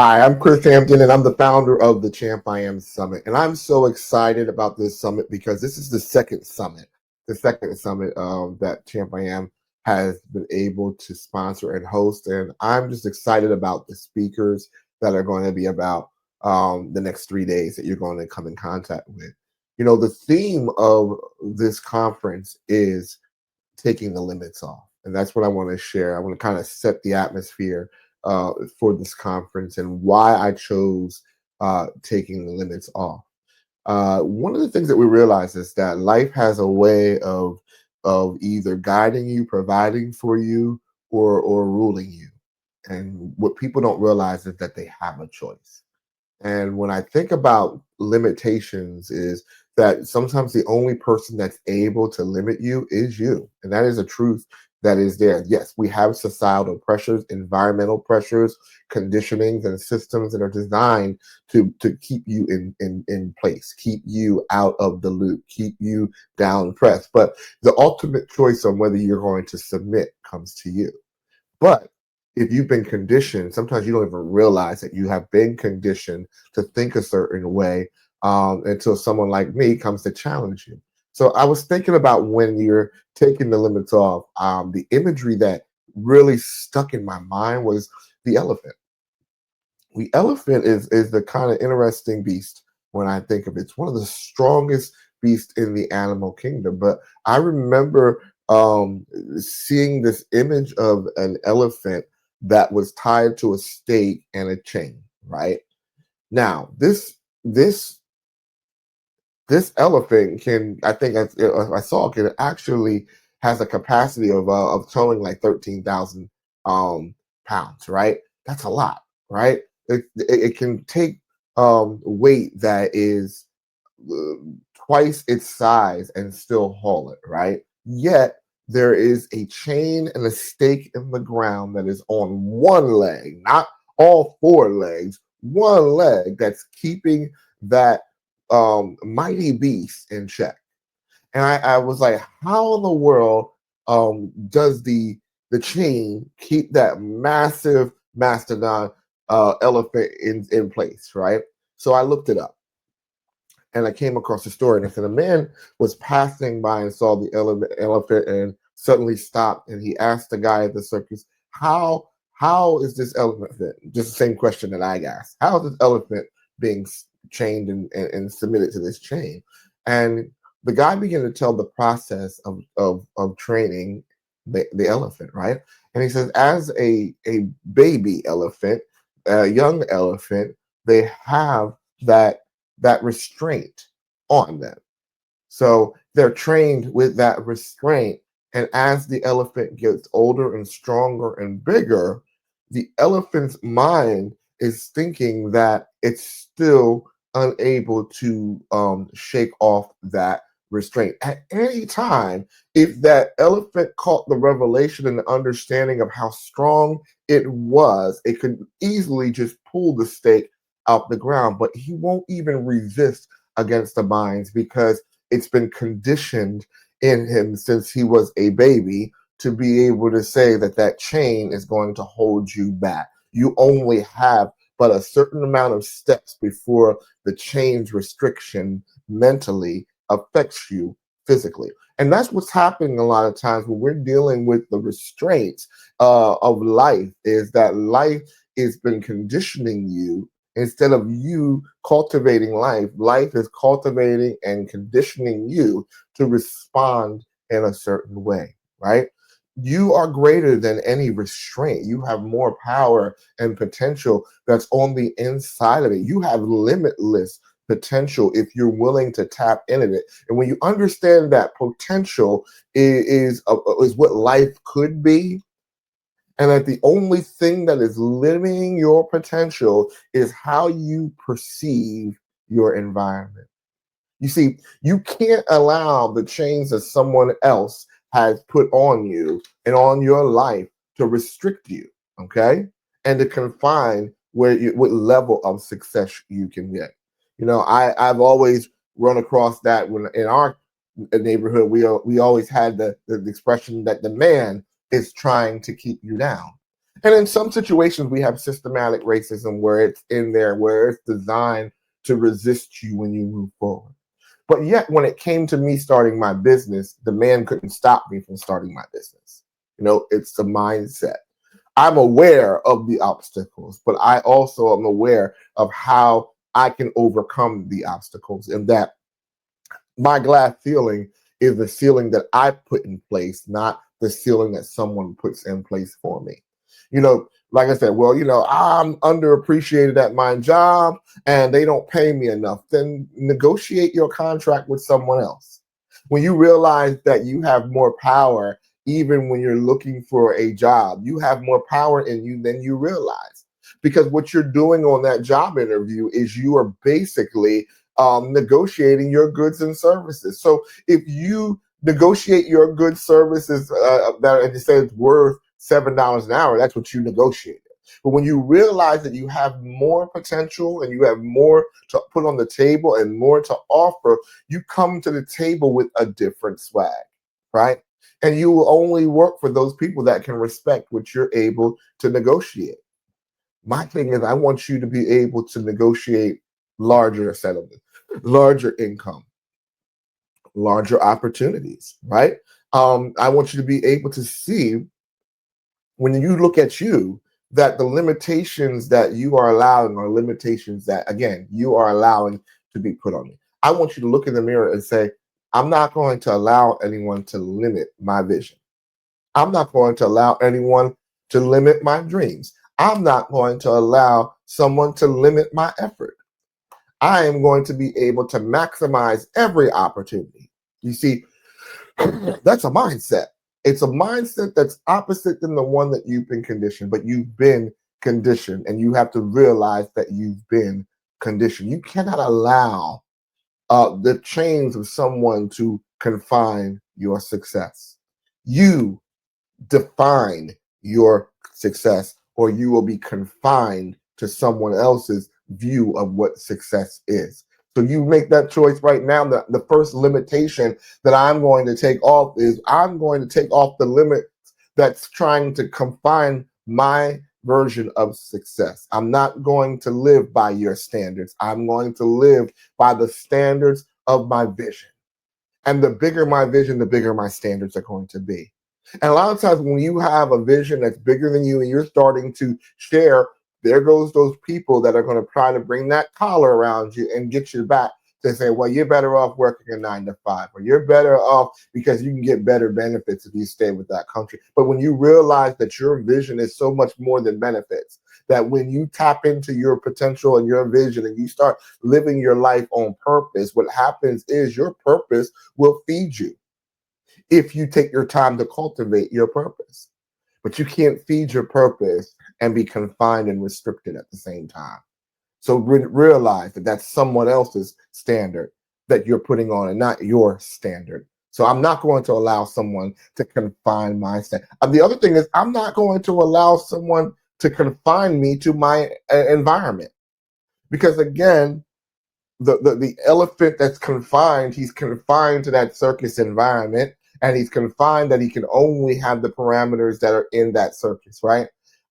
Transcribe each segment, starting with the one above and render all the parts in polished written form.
Hi, I'm Chris Hampton, and I'm the founder of the CHAMPIAM Summit. And I'm so excited about this summit because this is the second summit that CHAMPIAM has been able to sponsor and host. And I'm just excited about the speakers that are going to be about the next 3 days that you're going to come in contact with. You know, the theme of this conference is taking the limits off. And that's what I want to share. I want to kind of set the atmosphere for this conference and why I chose taking the limits off. One of the things that we realize is that life has a way of either guiding you, providing for you, or ruling you. And what people don't realize is that they have a choice. And when I think about limitations, is that sometimes the only person that's able to limit you is you. And that is a truth that is there. Yes, we have societal pressures, environmental pressures, conditionings, and systems that are designed to keep you in place, keep you out of the loop, keep you down pressed. But the ultimate choice on whether you're going to submit comes to you. But if you've been conditioned, sometimes you don't even realize that you have been conditioned to think a certain way until someone like me comes to challenge you. So I was thinking about when you're taking the limits off, the imagery that really stuck in my mind was the elephant. The elephant is the kind of interesting beast when I think of it. It's one of the strongest beasts in the animal kingdom. But I remember seeing this image of an elephant that was tied to a stake and a chain. Right now, this elephant can, I think I saw, can actually has a capacity of towing like 13,000 pounds. Right, that's a lot. Right, it can take weight that is uh, twice its size and still haul it. Right, yet there is a chain and a stake in the ground that is on one leg, not all four legs, one leg that's keeping that mighty beast in check. And I was like, how in the world does the chain keep that massive mastodon elephant in place, right? So I looked it up and I came across the story. And I said, a man was passing by and saw the elephant and suddenly stopped. And he asked the guy at the circus, how is this elephant fit? Just the same question that I asked. How is this elephant being chained and submitted to this chain? And the guy began to tell the process of training the elephant, right? And he says, as a baby elephant, a young elephant, they have that restraint on them. So they're trained with that restraint. And as the elephant gets older and stronger and bigger, the elephant's mind is thinking that it's still unable to shake off that restraint. At any time, if that elephant caught the revelation and the understanding of how strong it was, it could easily just pull the stake out the ground, but he won't even resist against the binds because it's been conditioned in him since he was a baby to be able to say that that chain is going to hold you back. You only have but a certain amount of steps before the chain's restriction mentally affects you physically. And that's what's happening a lot of times when we're dealing with the restraints of life, is that life has been conditioning you. Instead of you cultivating life, life is cultivating and conditioning you to respond in a certain way, right? You are greater than any restraint. You have more power and potential that's on the inside of it. You have limitless potential if you're willing to tap into it. And when you understand that potential is what life could be, and that the only thing that is limiting your potential is how you perceive your environment. You see, you can't allow the chains that someone else has put on you and on your life to restrict you, okay? And to confine what level of success you can get. You know, I've always run across that when in our neighborhood, we always had the expression that the man is trying to keep you down. And in some situations, we have systematic racism where it's in there, where it's designed to resist you when you move forward. But yet, when it came to me starting my business, the man couldn't stop me from starting my business. It's the mindset. I'm aware of the obstacles, but I also am aware of how I can overcome the obstacles, and that my glass ceiling is the ceiling that I put in place, not the ceiling that someone puts in place for me. Like I said, well, I'm underappreciated at my job and they don't pay me enough. Then negotiate your contract with someone else. When you realize that you have more power, even when you're looking for a job, you have more power in you than you realize. Because what you're doing on that job interview is you are basically negotiating your goods and services. So if you negotiate your goods services that, and you say it's worth $7 an hour, that's what you negotiated. But when you realize that you have more potential and you have more to put on the table and more to offer, you come to the table with a different swag, right? And you will only work for those people that can respect what you're able to negotiate. My thing is, I want you to be able to negotiate larger settlements, larger income, larger opportunities, right? I want you to be able to see, when you look at you, that the limitations that you are allowing are limitations that, again, you are allowing to be put on you. I want you to look in the mirror and say, I'm not going to allow anyone to limit my vision. I'm not going to allow anyone to limit my dreams. I'm not going to allow someone to limit my effort. I am going to be able to maximize every opportunity. You see, that's a mindset. It's a mindset that's opposite than the one that you've been conditioned, but you've been conditioned, and you have to realize that you've been conditioned. You cannot allow the chains of someone to confine your success. You define your success, or you will be confined to someone else's view of what success is. So you make that choice right now. The first limitation that I'm going to take off is I'm going to take off the limit that's trying to confine my version of success. I'm not going to live by your standards. I'm going to live by the standards of my vision. And the bigger my vision, the bigger my standards are going to be. And a lot of times when you have a vision that's bigger than you and you're starting to share, there goes those people that are going to try to bring that collar around you and get you back to say, well, you're better off working a 9 to 5, or you're better off because you can get better benefits if you stay with that country. But when you realize that your vision is so much more than benefits, that when you tap into your potential and your vision and you start living your life on purpose, what happens is your purpose will feed you if you take your time to cultivate your purpose. But you can't feed your purpose and be confined and restricted at the same time. So realize that that's someone else's standard that you're putting on and not your standard. So I'm not going to allow someone to confine my standard. The other thing is, I'm not going to allow someone to confine me to my environment. Because again, the elephant that's confined, he's confined to that circus environment, and he's confined that he can only have the parameters that are in that circus, right?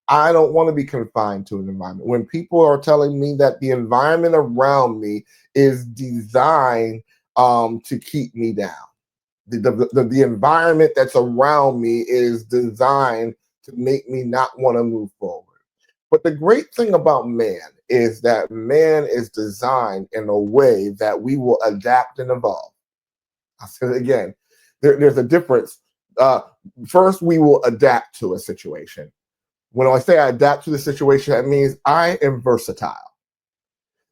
I don't want to be confined to an environment. When people are telling me that the environment around me is designed to keep me down, the environment that's around me is designed to make me not want to move forward. But the great thing about man is that man is designed in a way that we will adapt and evolve. I'll say it again. There's a difference. First, we will adapt to a situation. When I say I adapt to the situation, that means I am versatile.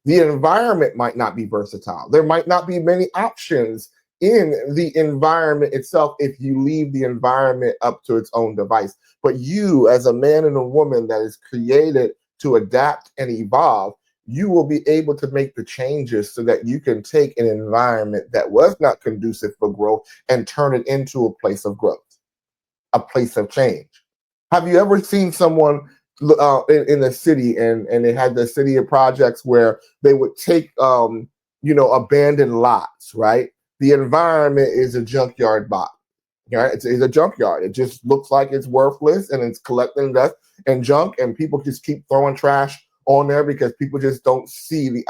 The environment might not be versatile. There might not be many options in the environment itself if you leave the environment up to its own device. But you, as a man and a woman that is created to adapt and evolve, you will be able to make the changes so that you can take an environment that was not conducive for growth and turn it into a place of growth, a place of change. Have you ever seen someone in the city and they had the city of projects where they would take, abandoned lots, right? The environment is a junkyard lot. Right? It's a junkyard. It just looks like it's worthless and it's collecting dust and junk, and people just keep throwing trash on there because people just don't see the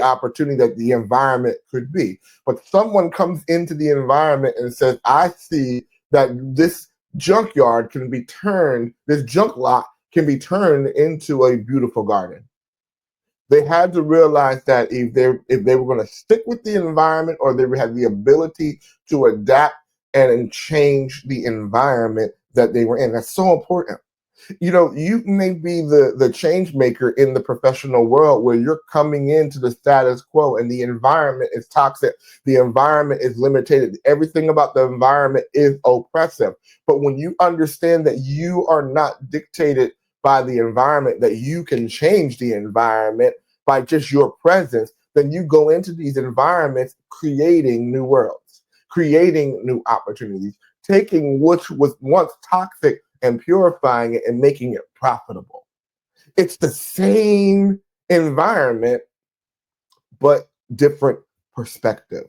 opportunity that the environment could be. But someone comes into the environment and says, I see that this junkyard can be turned, this junk lot can be turned into a beautiful garden. They had to realize that if they were going to stick with the environment, or they had the ability to adapt and change the environment that they were in. That's so important. You know, you may be the change maker in the professional world, where you're coming into the status quo and the environment is toxic, the environment is limited, everything about the environment is oppressive. But when you understand that you are not dictated by the environment, that you can change the environment by just your presence, then you go into these environments creating new worlds, creating new opportunities, taking which was once toxic and purifying it and making it profitable. It's the same environment, but different perspective.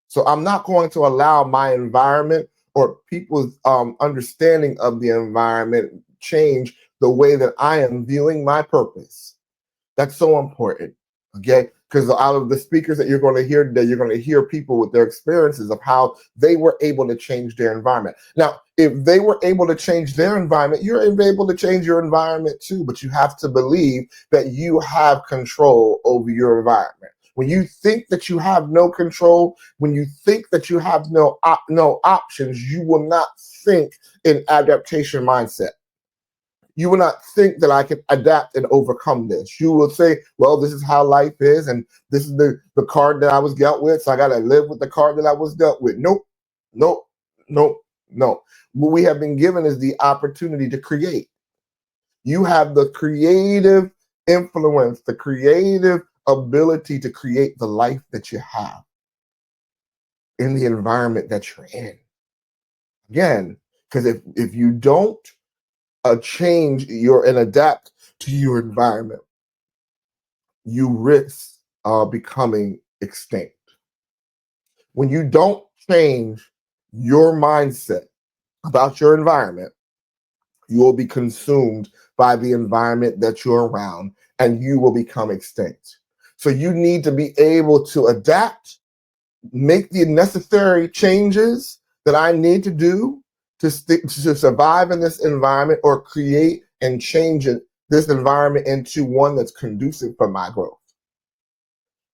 So I'm not going to allow my environment or people's understanding of the environment change the way that I am viewing my purpose. That's so important, okay? Because out of the speakers that you're going to hear today, you're going to hear people with their experiences of how they were able to change their environment. Now, if they were able to change their environment, you're able to change your environment too, but you have to believe that you have control over your environment. When you think that you have no control, when you think that you have no options, you will not think in adaptation mindset. You will not think that I can adapt and overcome this. You will say, well, this is how life is, and this is the card that I was dealt with, so I got to live with the card that I was dealt with. Nope, nope, nope, no. What we have been given is the opportunity to create. You have the creative influence, the creative ability to create the life that you have in the environment that you're in. Again, because if you don't change and adapt to your environment, you risk becoming extinct. When you don't change your mindset about your environment, you will be consumed by the environment that you're around, and you will become extinct. So you need to be able to adapt, make the necessary changes that I need to do to survive in this environment, or create and change this environment into one that's conducive for my growth.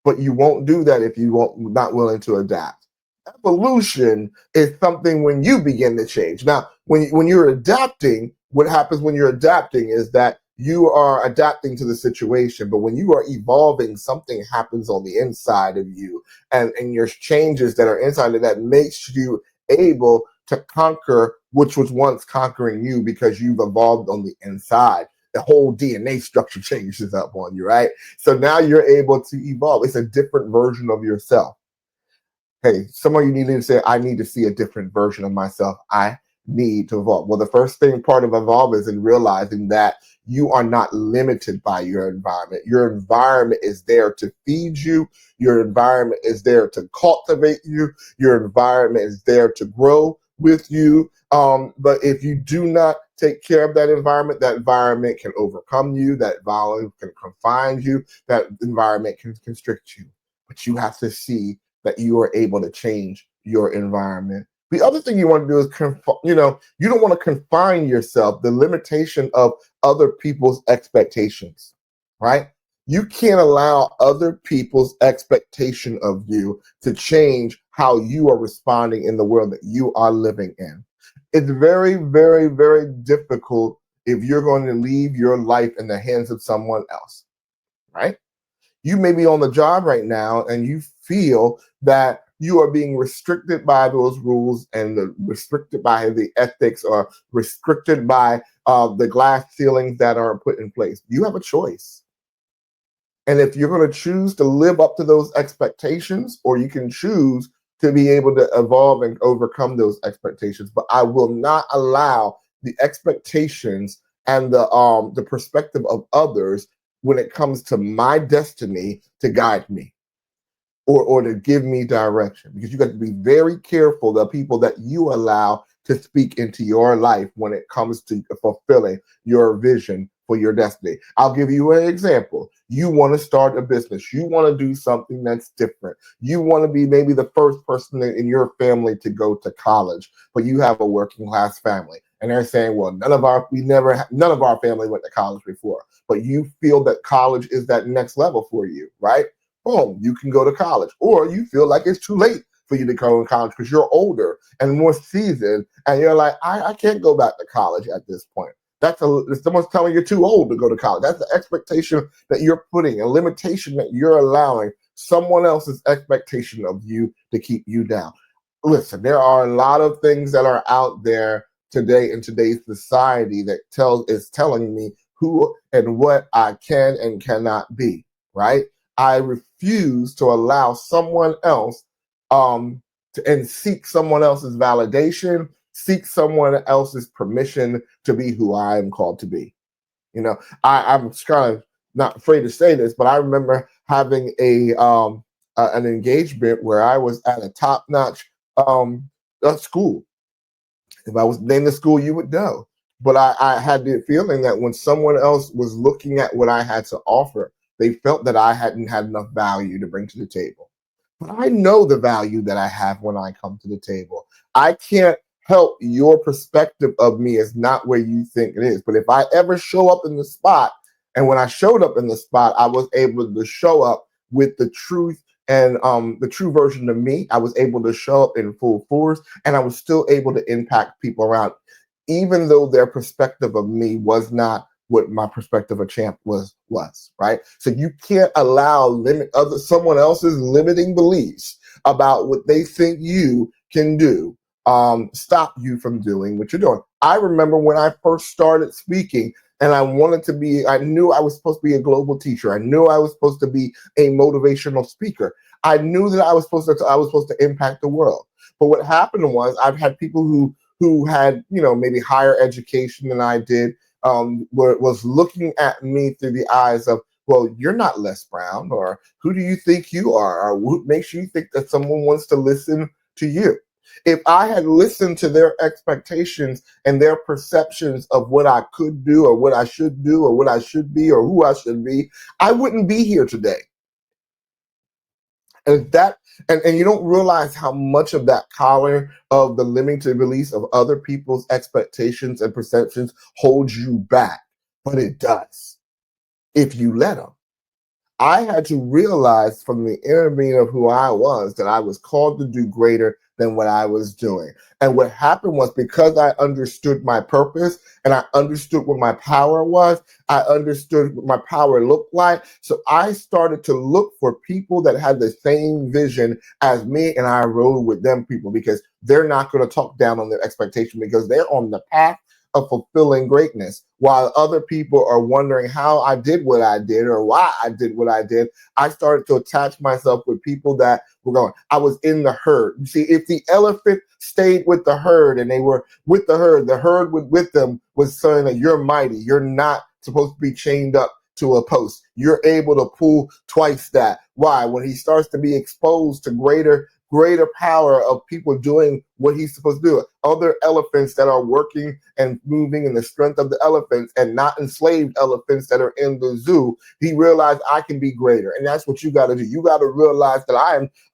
But you won't do that if you not willing to adapt. Evolution is something when you begin to change. Now, when you're adapting, what happens when you're adapting is that you are adapting to the situation. But when you are evolving, something happens on the inside of you, and there's changes that are inside of that makes you able to conquer which was once conquering you, because you've evolved on the inside. The whole DNA structure changes up on you, right? So now you're able to evolve. It's a different version of yourself. Hey, some of you need to say, I need to see a different version of myself. I need to evolve. Well, the first thing part of evolve is in realizing that you are not limited by your environment. Your environment is there to feed you. Your environment is there to cultivate you. Your environment is there to grow with you. But if you do not take care of that environment can overcome you. That environment can confine you. That environment can constrict you. But you have to see that you are able to change your environment. The other thing you want to do is, you don't want to confine yourself, the limitation of other people's expectations, right? You can't allow other people's expectation of you to change how you are responding in the world that you are living in. It's very, very, very difficult if you're going to leave your life in the hands of someone else, right? You may be on the job right now and you feel that you are being restricted by those rules and restricted by the ethics, or restricted by the glass ceilings that are put in place. You have a choice. And if you're going to choose to live up to those expectations, or you can choose to be able to evolve and overcome those expectations. But I will not allow the expectations and the perspective of others when it comes to my destiny to guide me. or to give me direction, because you got to be very careful the people that you allow to speak into your life when it comes to fulfilling your vision for your destiny. I'll give you an example. You want to start a business. You want to do something that's different. You want to be maybe the first person in your family to go to college, but you have a working class family. And they're saying, well, none of our family went to college before, but you feel that college is that next level for you, right? Boom, you can go to college. Or you feel like it's too late for you to go to college because you're older and more seasoned, and you're like, I can't go back to college at this point. Someone's telling you too old to go to college. That's the expectation that you're putting, a limitation that you're allowing someone else's expectation of you to keep you down. Listen, there are a lot of things that are out there today in today's society that is telling me who and what I can and cannot be, right? I refuse to allow someone else and seek someone else's validation, seek someone else's permission to be who I am called to be. You know, I'm kind of not afraid to say this, but I remember having an engagement where I was at a top-notch school. If I was named the school, you would know. But I had the feeling that when someone else was looking at what I had to offer, they felt that I hadn't had enough value to bring to the table. But I know the value that I have when I come to the table. I can't help your perspective of me is not where you think it is. But if I ever show up in the spot, and when I showed up in the spot, I was able to show up with the truth and the true version of me. I was able to show up in full force, and I was still able to impact people around, even though their perspective of me was not what my perspective of champ was, right? So you can't allow someone else's limiting beliefs about what they think you can do stop you from doing what you're doing. I remember when I first started speaking, and I knew I was supposed to be a global teacher. I knew I was supposed to be a motivational speaker. I knew that I was supposed to impact the world. But what happened was, I've had people who had, maybe higher education than I did, was looking at me through the eyes of, well, you're not Les Brown, or who do you think you are, or what makes you think that someone wants to listen to you? If I had listened to their expectations and their perceptions of what I could do, or what I should do, or what I should be, or who I should be, I wouldn't be here today. And you don't realize how much of that collar of the limited release of other people's expectations and perceptions holds you back, but it does if you let them. I had to realize from the inner being of who I was that I was called to do greater than what I was doing. And what happened was, because I understood my purpose and I understood what my power was, I understood what my power looked like. So I started to look for people that had the same vision as me, and I rode with them people, because they're not going to talk down on their expectation, because they're on the path of fulfilling greatness, while other people are wondering how I did what I did or why I did what I did. I started to attach myself with people that were going, I was in the herd. You see, if the elephant stayed with the herd and they were with the herd with them was saying that you're mighty. You're not supposed to be chained up to a post. You're able to pull twice that. Why? When he starts to be exposed to greater power of people doing what he's supposed to do, other elephants that are working and moving in the strength of the elephants, and not enslaved elephants that are in the zoo, he realized I can be greater. And that's what you got to do. You got to realize that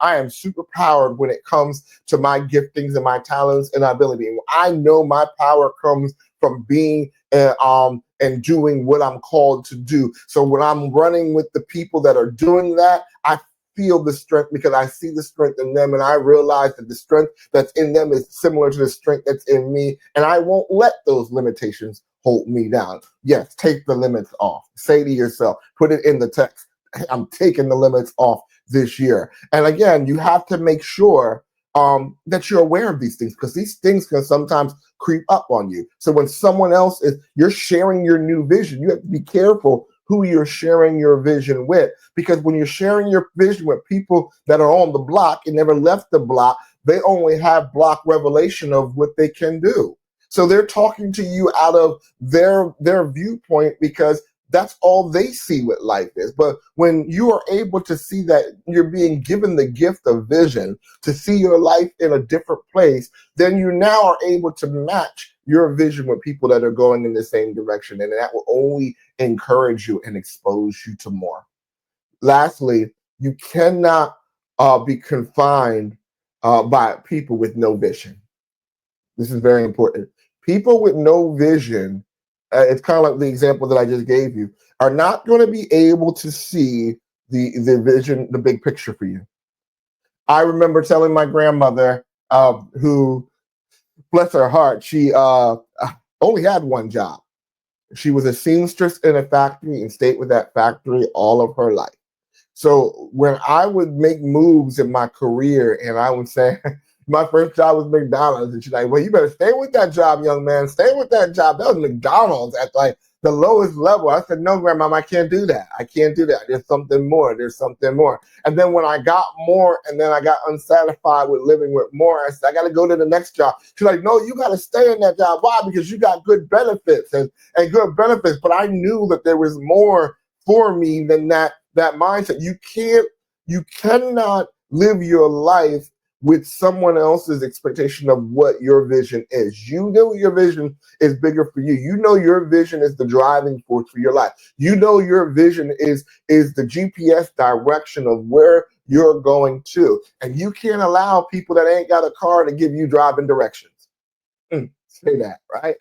I am super powered when it comes to my giftings and my talents and ability. And I know my power comes from being and doing what I'm called to do. So when I'm running with the people that are doing that, I feel the strength, because I see the strength in them, and I realize that the strength that's in them is similar to the strength that's in me, and I won't let those limitations hold me down. Yes, take the limits off. Say to yourself, put it in the text, I'm taking the limits off this year. And again, you have to make sure that you're aware of these things, because these things can sometimes creep up on you. So when someone else you're sharing your new vision, you have to be careful who you're sharing your vision with, because when you're sharing your vision with people that are on the block and never left the block, they only have block revelation of what they can do. So they're talking to you out of their viewpoint, because that's all they see what life is. But when you are able to see that you're being given the gift of vision to see your life in a different place, then you now are able to match your vision with people that are going in the same direction. And that will only encourage you and expose you to more. Lastly, you cannot be confined by people with no vision. This is very important. People with no vision, it's kind of like the example that I just gave you, are not going to be able to see the vision, the big picture for you. I remember telling my grandmother, who, bless her heart, she only had one job. She was a seamstress in a factory and stayed with that factory all of her life. So when I would make moves in my career and I would say, my first job was McDonald's, and she's like, well, you better stay with that job, young man. Stay with that job. That was McDonald's at like the lowest level. I said, no, grandma, I can't do that. I can't do that. There's something more. There's something more. And then when I got more and then I got unsatisfied with living with more, I said, I got to go to the next job. She's like, no, you got to stay in that job. Why? Because you got good benefits and good benefits. But I knew that there was more for me than that mindset. You cannot live your life with someone else's expectation of what your vision is. You know your vision is bigger for you. You know your vision is the driving force for your life. You know your vision is the GPS direction of where you're going to. And you can't allow people that ain't got a car to give you driving directions. Say that, right?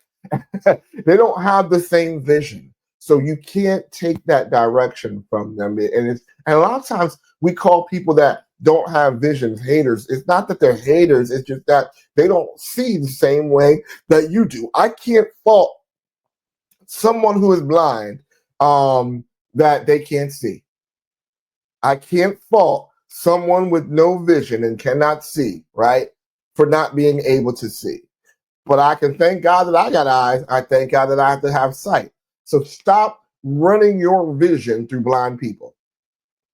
They don't have the same vision. So you can't take that direction from them. And a lot of times we call people that don't have visions haters. It's not that they're haters. It's just that they don't see the same way that you do. I can't fault someone who is blind that they can't see. I can't fault someone with no vision and cannot see, right, for not being able to see. But I can thank God that I got eyes. I thank God that I have to have sight. So stop running your vision through blind people.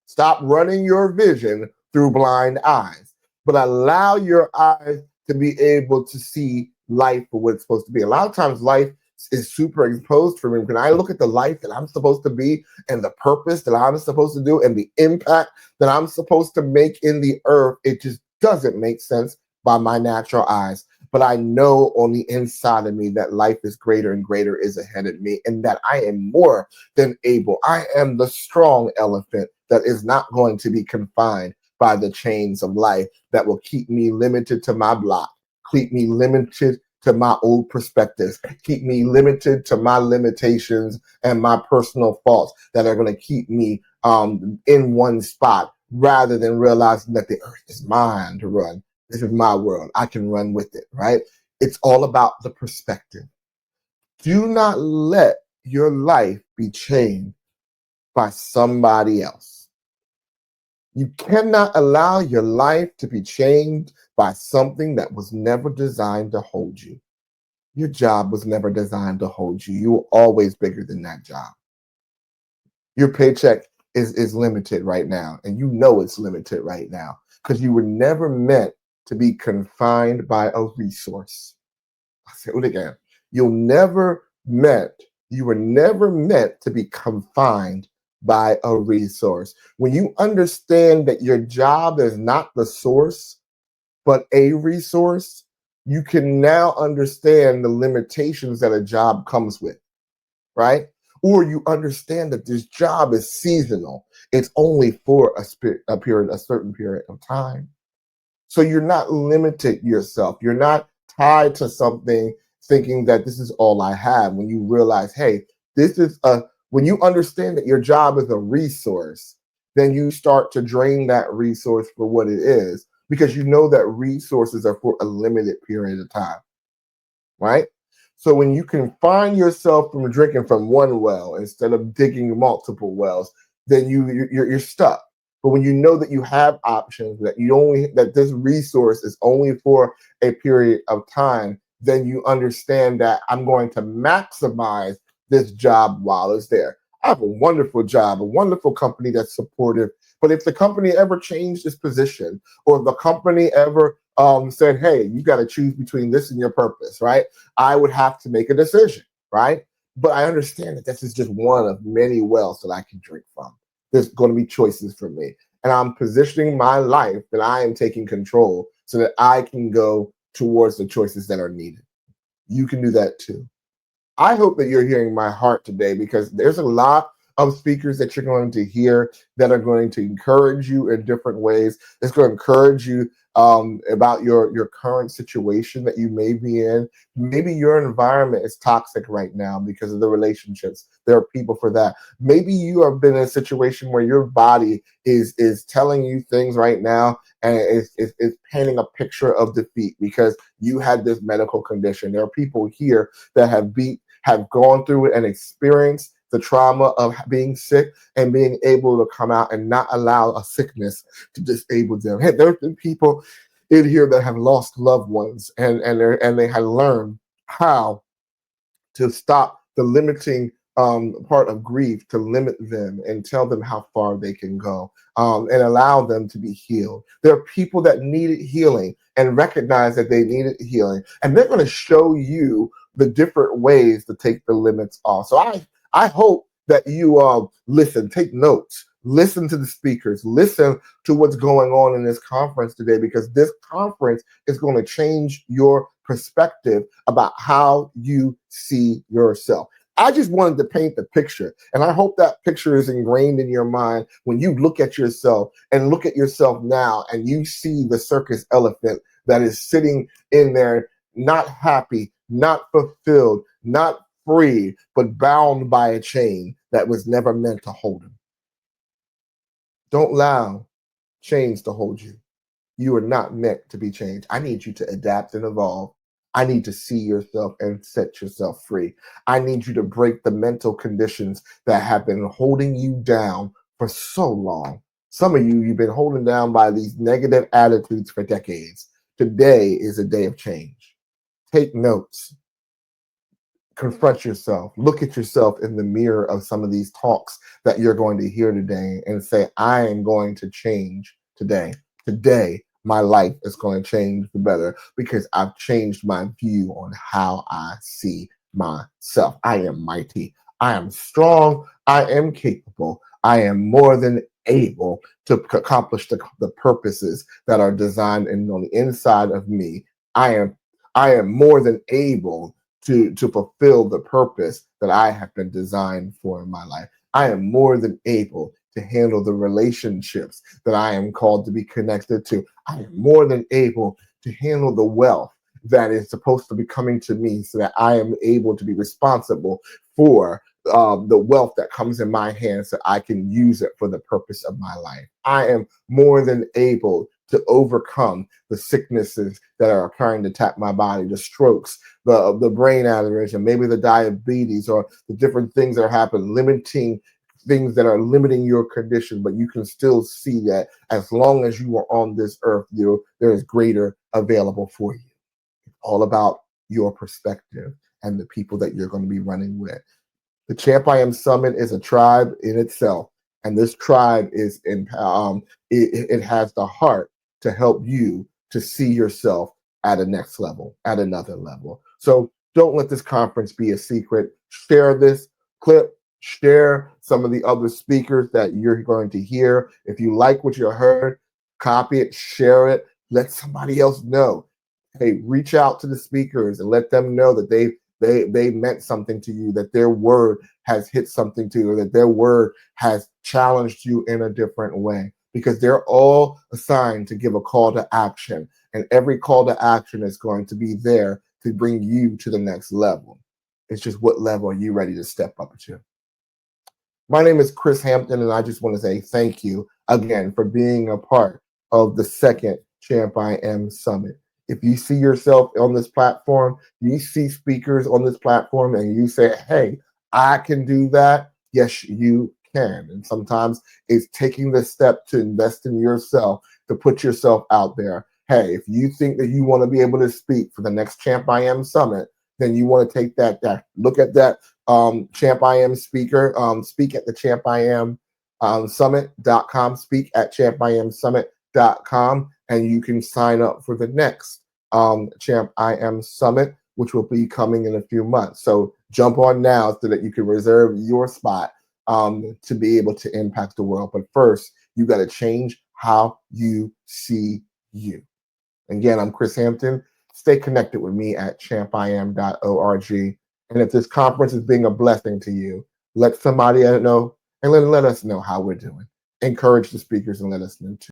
Stop running your vision through blind eyes, but allow your eyes to be able to see life for what it's supposed to be. A lot of times life is superimposed for me. When I look at the life that I'm supposed to be and the purpose that I'm supposed to do and the impact that I'm supposed to make in the earth, it just doesn't make sense by my natural eyes. But I know on the inside of me that life is greater and greater is ahead of me, and that I am more than able. I am the strong elephant that is not going to be confined by the chains of life that will keep me limited to my block, keep me limited to my old perspectives, keep me limited to my limitations and my personal faults that are going to keep me in one spot, rather than realizing that the earth is mine to run. This is my world. I can run with it, right? It's all about the perspective. Do not let your life be changed by somebody else. You cannot allow your life to be changed by something that was never designed to hold you. Your job was never designed to hold you. You were always bigger than that job. Your paycheck is limited right now, and you know it's limited right now because you were never meant to be confined by a resource. I'll say it again. You were never meant to be confined by a resource. When you understand that your job is not the source, but a resource, you can now understand the limitations that a job comes with, right? Or you understand that this job is seasonal. It's only for a certain period of time. So you're not limited yourself. You're not tied to something thinking that this is all I have. When you realize, hey, when you understand that your job is a resource, then you start to drain that resource for what it is, because you know that resources are for a limited period of time, right? So when you can find yourself from drinking from one well instead of digging multiple wells, then you're stuck. But when you know that you have options, that this resource is only for a period of time, then you understand that I'm going to maximize this job while it's there. I have a wonderful job, a wonderful company that's supportive. But if the company ever changed its position, or the company ever said, hey, you got to choose between this and your purpose, right? I would have to make a decision, right? But I understand that this is just one of many wells that I can drink from. There's going to be choices for me. And I'm positioning my life that I am taking control so that I can go towards the choices that are needed. You can do that too. I hope that you're hearing my heart today, because there's a lot of speakers that you're going to hear that are going to encourage you in different ways. It's going to encourage you about your current situation that you may be in. Maybe your environment is toxic right now because of the relationships. There are people for that. Maybe you have been in a situation where your body is telling you things right now, and it's painting a picture of defeat because you had this medical condition. There are people here that have gone through it and experienced the trauma of being sick and being able to come out and not allow a sickness to disable them. Hey, there have been people in here that have lost loved ones, and they have learned how to stop the limiting part of grief, to limit them and tell them how far they can go, and allow them to be healed. There are people that needed healing and recognize that they needed healing, and they're going to show you the different ways to take the limits off. So I hope that you listen, take notes, listen to the speakers, listen to what's going on in this conference today, because this conference is going to change your perspective about how you see yourself. I just wanted to paint the picture, and I hope that picture is ingrained in your mind when you look at yourself and look at yourself now and you see the circus elephant that is sitting in there, not happy, not fulfilled, not free, but bound by a chain that was never meant to hold him. Don't allow chains to hold you. You are not meant to be changed. I need you to adapt and evolve. I need to see yourself and set yourself free. I need you to break the mental conditions that have been holding you down for so long. Some of you, you've been holding down by these negative attitudes for decades. Today is a day of change. Take notes. Confront yourself. Look at yourself in the mirror of some of these talks that you're going to hear today and say, I am going to change today. Today, my life is going to change for better because I've changed my view on how I see myself. I am mighty. I am strong. I am capable. I am more than able to accomplish the purposes that are designed and on the inside of me. I am more than able to fulfill the purpose that I have been designed for in my life. I am more than able to handle the relationships that I am called to be connected to. I am more than able to handle the wealth that is supposed to be coming to me so that I am able to be responsible for the wealth that comes in my hands so I can use it for the purpose of my life. I am more than able to overcome the sicknesses that are trying to attack my body, the strokes, the brain aneurysm, maybe the diabetes, or the different things that are happening, limiting things that are limiting your condition, but you can still see that as long as you are on this earth, there is greater available for you. It's all about your perspective and the people that you're going to be running with. The CHAMPIAM Summit is a tribe in itself, and this tribe is it has the heart to help you to see yourself at a next level, at another level. So don't let this conference be a secret. Share this clip. Share some of the other speakers that you're going to hear. If you like what you heard, copy it, share it, let somebody else know. Hey, reach out to the speakers and let them know that they meant something to you, that their word has hit something to you, or that their word has challenged you in a different way, because they're all assigned to give a call to action, and every call to action is going to be there to bring you to the next level. It's just, what level are you ready to step up to? My name is Chris Hampton, and I just want to say thank you again for being a part of the second CHAMPIAM Summit. If you see yourself on this platform, you see speakers on this platform, and you say, hey, I can do that, yes, you can. And sometimes it's taking the step to invest in yourself, to put yourself out there. Hey, if you think that you want to be able to speak for the next CHAMPIAM Summit, then you want to take that look at that CHAMPIAM speaker, speak at the CHAMPIAM summit.com, speak at CHAMPIAMsummit.com, and you can sign up for the next CHAMPIAM Summit. which will be coming in a few months. So jump on now so that you can reserve your spot to be able to impact the world. But first, you got to change how you see you. Again, I'm Chris Hampton. Stay connected with me at champiam.org. And if this conference is being a blessing to you, let somebody know and let us know how we're doing. Encourage the speakers and let us know too.